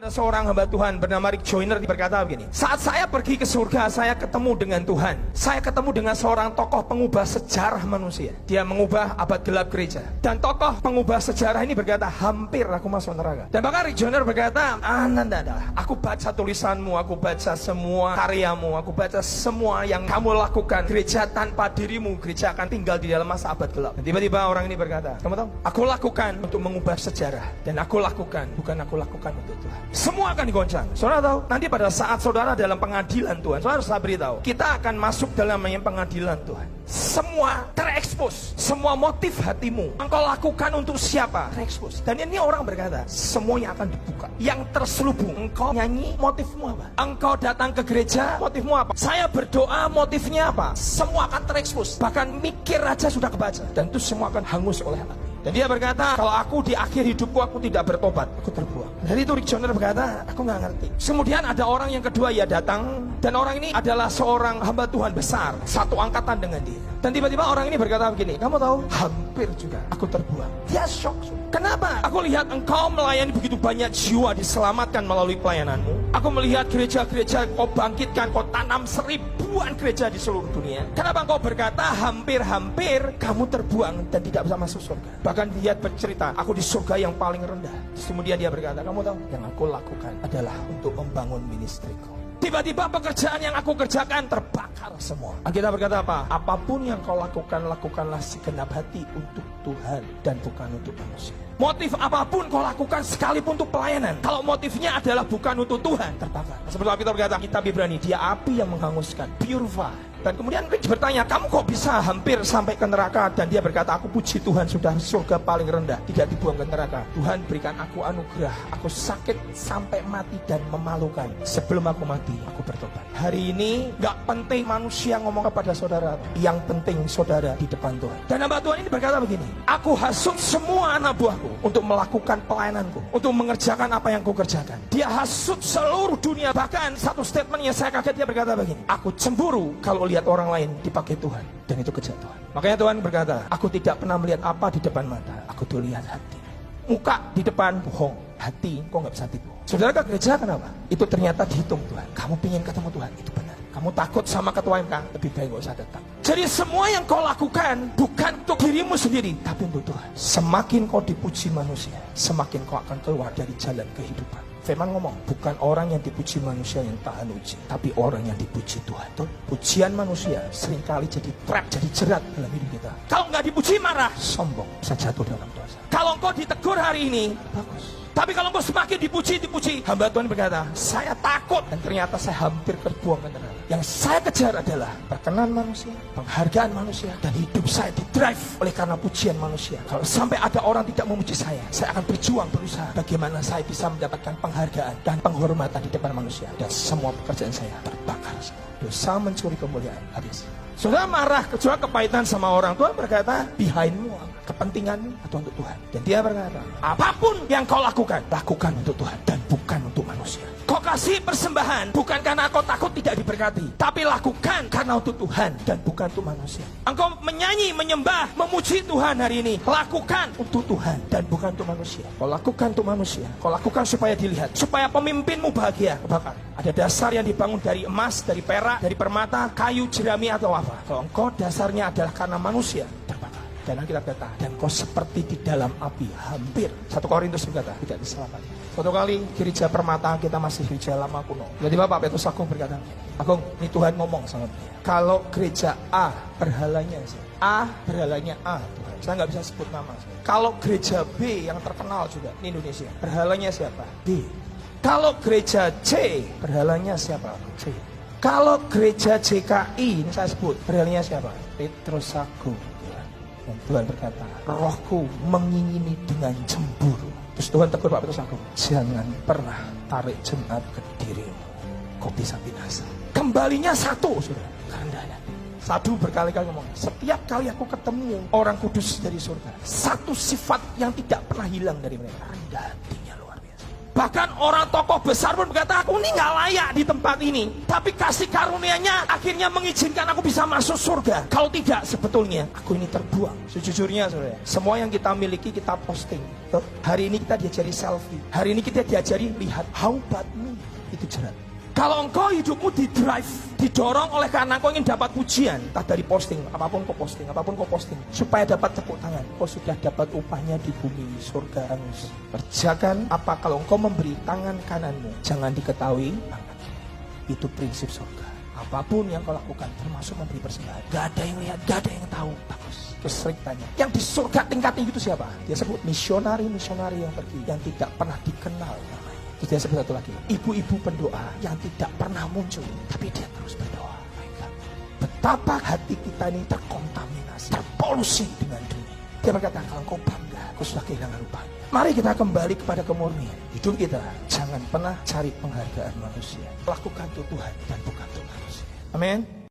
Ada seorang hamba Tuhan bernama Rick Joyner berkata begini, saat saya pergi ke surga, saya ketemu dengan Tuhan. Saya ketemu dengan seorang tokoh pengubah sejarah manusia. Dia mengubah abad gelap gereja. Dan tokoh pengubah sejarah ini berkata, hampir aku masuk neraka. Dan bahkan Rick Joyner berkata, aku baca tulisanmu, aku baca semua karyamu, aku baca semua yang kamu lakukan. Gereja tanpa dirimu, gereja akan tinggal di dalam masa abad gelap. Dan tiba-tiba orang ini berkata, kamu tahu, aku lakukan untuk mengubah sejarah. Dan aku lakukan, bukan aku lakukan untuk Tuhan. Semua akan digoncang. Saudara tahu, nanti pada saat saudara dalam pengadilan Tuhan, saudara harus beritahu, kita akan masuk dalam pengadilan Tuhan. Semua terekspos, semua motif hatimu, engkau lakukan untuk siapa? Terekspos. Dan ini orang berkata, semuanya akan dibuka. Yang terselubung, engkau nyanyi, motifmu apa? Engkau datang ke gereja, motifmu apa? Saya berdoa, motifnya apa? Semua akan terekspos. Bahkan mikir aja sudah kebaca. Dan itu semua akan hangus oleh api. Dan dia berkata, kalau aku di akhir hidupku aku tidak bertobat, aku terbuang. Dari itu Rick Joyner berkata, aku nggak ngerti. Kemudian ada orang yang kedua, ia datang, dan orang ini adalah seorang hamba Tuhan besar, satu angkatan dengan dia. Dan tiba-tiba orang ini berkata begini, kamu tahu, hampir juga aku terbuang. Dia shock. Kenapa? Aku lihat engkau melayani begitu banyak jiwa diselamatkan melalui pelayananmu. Aku melihat gereja-gereja kau bangkitkan, kau tanam ribuan gereja di seluruh dunia. Kenapa engkau berkata hampir-hampir kamu terbuang dan tidak bisa masuk surga? Bahkan dia bercerita, aku di surga yang paling rendah. Kemudian dia berkata, kamu tahu, yang aku lakukan adalah untuk membangun ministriku. Tiba-tiba pekerjaan yang aku kerjakan terbakar semua. Kita berkata apa? Apapun yang kau lakukan, lakukanlah segenap hati untuk Tuhan dan bukan untuk manusia. Motif apapun kau lakukan sekalipun untuk pelayanan, kalau motifnya adalah bukan untuk Tuhan, terbakar. Seperti kita berkata, kitab Ibrani, dia api yang menghanguskan, purify. Dan kemudian Rick bertanya, kamu kok bisa hampir sampai ke neraka? Dan dia berkata, aku puji Tuhan, sudah surga paling rendah, tidak dibuang ke neraka. Tuhan berikan aku anugerah, aku sakit sampai mati dan memalukan. Sebelum aku mati, aku bertobat. Hari ini gak penting manusia ngomong kepada saudara, yang penting saudara di depan Tuhan. Dan hamba Tuhan ini berkata begini, aku hasut semua anak buahku untuk melakukan pelayananku, untuk mengerjakan apa yang kukerjakan. Dia hasut seluruh dunia. Bahkan satu statementnya saya kaget, dia berkata begini, aku cemburu kalau lihat orang lain dipakai Tuhan, dan itu kejatuhan. Makanya Tuhan berkata, aku tidak pernah melihat apa di depan mata, aku tuh lihat hati. Muka di depan bohong, hati kok nggak bisa tipu. Saudara ke gereja kenapa? Itu ternyata dihitung Tuhan. Kamu pengen ketemu Tuhan, itu benar. Kamu takut sama ketua MK, lebih baik gak usah datang. Jadi semua yang kau lakukan bukan untuk dirimu sendiri, tapi untuk Tuhan. Semakin kau dipuji manusia, semakin kau akan keluar dari jalan kehidupan. Firman ngomong, bukan orang yang dipuji manusia yang tahan uji, tapi orang yang dipuji Tuhan. Tuh, pujian manusia seringkali jadi trap, jadi jerat dalam hidup kita. Kalau nggak dipuji marah, sombong, bisa jatuh dalam dosa. Kalau engkau ditegur hari ini, bagus. Tapi kalau engkau semakin dipuji, hamba Tuhan berkata, saya takut, dan ternyata saya hampir terbuang ke neraka. Yang saya kejar adalah perkenan manusia, penghargaan manusia, dan hidup saya didrive oleh karena pujian manusia. Kalau sampai ada orang tidak memuji saya akan berjuang, berusaha bagaimana saya bisa mendapatkan penghargaan dan penghormatan di depan manusia. Dan semua pekerjaan saya terbakar. Dosa mencuri kemuliaan, habis. Saudara marah, kecuali kepahitan sama orang, Tuhan berkata, behindmu, kepentinganmu atau untuk Tuhan. Dan dia berkata, apapun yang kau lakukan, lakukan untuk Tuhan dan bukan untuk manusia. Kau kasih persembahan bukan karena kau takut tidak diberkati, tapi lakukan karena untuk Tuhan dan bukan untuk manusia. Engkau menyanyi, menyembah, memuji Tuhan hari ini, lakukan untuk Tuhan dan bukan untuk manusia. Kau lakukan untuk manusia, kau lakukan supaya dilihat, supaya pemimpinmu bahagia. Bahkan ada dasar yang dibangun dari emas, dari perak, dari permata, kayu, jerami atau apa. Kalau engkau dasarnya adalah karena manusia, terbakar. Dan kita berkata, dan kau seperti di dalam api, hampir. 1 Korintus berkata, tidak diselamatkan. Suatu kali gereja permata, kita masih gereja lama kuno. Tiba-tiba Pak Petrus Agung berkata, Agung, ini Tuhan ngomong sama dia. Kalau gereja A, berhalanya A, berhalanya A, Tuhan. Saya nggak bisa sebut nama. Kalau gereja B yang terkenal juga di Indonesia, berhalanya siapa? B. Kalau gereja C, berhalanya siapa? C. Kalau gereja JKI, ini saya sebut, berhalanya siapa? Petrus Agung. Dan Tuhan berkata, rohku mengingini dengan cemburu. Terus Tuhan tegur Pak Petrus Agung, jangan pernah tarik jemaat ke dirimu, kau bisa binasa. Kembalinya satu, saudara, kerendahan. Satu berkali-kali ngomong, setiap kali aku ketemu orang kudus dari surga, satu sifat yang tidak pernah hilang dari mereka, rendah hatinya luar biasa. Bahkan orang tokoh besar pun berkata, aku ini nggak layak di tempat ini. Tapi kasih karunia-Nya akhirnya mengizinkan aku bisa masuk surga. Kalau tidak, sebetulnya aku ini terbuang. Sejujurnya saudara, semua yang kita miliki kita posting. Hari ini kita diajari selfie. Hari ini kita diajari lihat how about me. Itu jerat. Kalau engkau hidupmu didorong oleh karena engkau ingin dapat pujian, entah dari posting, apapun kau posting, supaya dapat tepuk tangan, kau sudah dapat upahnya di bumi surga. Kerjakan apa kalau engkau memberi tangan kananmu, jangan diketahui tangan kiri. Itu prinsip surga. Apapun yang kau lakukan, termasuk memberi persembahan, gak ada yang lihat, gak ada yang tahu. Terus sering tanya, yang di surga tingkat tinggi itu siapa? Dia sebut misionari yang pergi, yang tidak pernah dikenal namanya. Terus dia sebut satu lagi, ibu-ibu pendoa yang tidak pernah muncul, tapi dia terus berdoa. Betapa hati kita ini terkontaminasi, terpolusi dengan dunia. Dia berkata, kalau engkau bangga, kau sudah kehilangan upahnya. Mari kita kembali kepada kemurnian. Hidup kita, jangan pernah cari penghargaan manusia. Lakukan untuk Tuhan dan bukan untuk manusia. Amin.